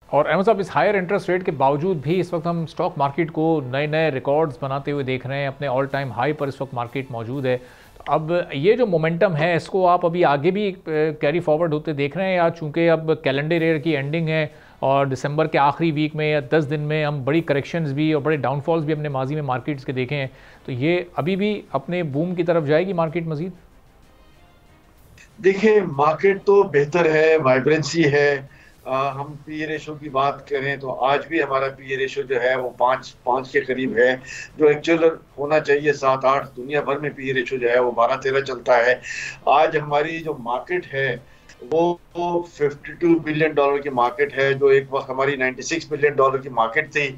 और अहमद साहब, इस हायर इंटरेस्ट रेट के बावजूद भी इस वक्त हम स्टॉक मार्केट को नए नए रिकॉर्ड्स बनाते हुए देख रहे हैं, अपने ऑल टाइम हाई पर इस वक्त मार्केट मौजूद है। तो अब ये जो मोमेंटम है इसको आप अभी आगे भी कैरी फॉरवर्ड होते देख रहे हैं, या चूंकि अब कैलेंडर ईयर की एंडिंग है और दिसंबर के आखिरी वीक में या 10 दिन में हम बड़ी करेक्शंस भी और बड़े डाउनफॉल्स भी अपने माजी में मार्केट्स के देखे हैं, तो ये अभी भी अपने बूम की तरफ जाएगी मार्केट मजीद? देखिए, मार्केट तो बेहतर है, वाइब्रेंसी है। हम पी रेशो की बात करें तो आज भी हमारा पी रेशो जो है वो पाँच पाँच के करीब है, जो एक्चुअल होना चाहिए 7-8। दुनिया भर में पी रेशो जो है वो 12-13 चलता है। आज हमारी जो मार्केट है वो $52 बिलियन की मार्केट है, जो एक वक्त हमारी $96 बिलियन की मार्केट थी।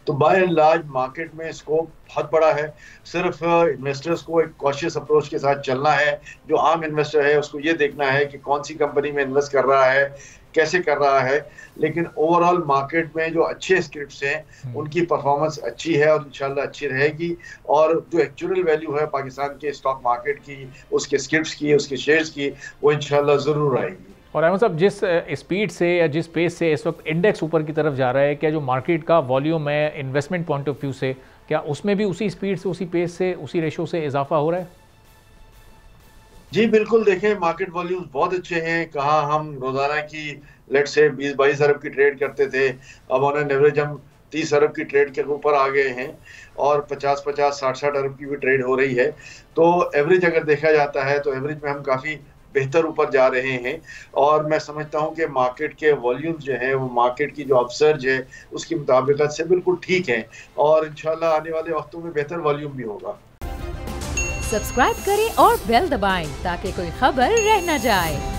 तो बाय एंड लार्ज मार्केट में स्कोप बहुत बड़ा है। सिर्फ इन्वेस्टर्स को एक कॉशियस अप्रोच के साथ चलना है। जो आम इन्वेस्टर है उसको ये देखना है कि कौन सी कंपनी में इन्वेस्ट कर रहा है, कैसे कर रहा है। लेकिन ओवरऑल मार्केट में जो अच्छे स्क्रिप्ट्स हैं उनकी परफॉर्मेंस अच्छी है और इंशाल्लाह अच्छी रहेगी। और जो एक्चुअल वैल्यू है पाकिस्तान के स्टॉक मार्केट की, उसके स्क्रिप्ट्स की, उसके शेयर्स की, वो इंशाल्लाह ज़रूर आएगी। और अहमद साहब, जिस स्पीड से या जिस पेस से इस वक्त इंडेक्स ऊपर की तरफ जा रहा है, क्या जो मार्केट का वॉल्यूम है इन्वेस्टमेंट पॉइंट ऑफ व्यू से, क्या उसमें भी उसी स्पीड से, उसी पेस से, उसी रेशो से इजाफा हो रहा है? जी बिल्कुल, देखें मार्केट वॉल्यूम्स बहुत अच्छे हैं। कहाँ हम रोजाना की लेट से 20-22 अरब की ट्रेड करते थे, अब ऑन एन एवरेज हम 30 अरब की ट्रेड के ऊपर आ गए हैं और 50-50, 60-60 अरब की भी ट्रेड हो रही है। तो एवरेज अगर देखा जाता है तो एवरेज में हम काफ़ी बेहतर ऊपर जा रहे हैं। और मैं समझता हूं कि मार्केट के वॉल्यूम्स जो है वो मार्केट की जो अपसर्ज है उसकी मुताबिकत से बिल्कुल ठीक है, और इंशाल्लाह आने वाले वक्तों में बेहतर वॉल्यूम भी होगा। सब्सक्राइब करें और बेल दबाएं ताकि कोई खबर रह न जाए।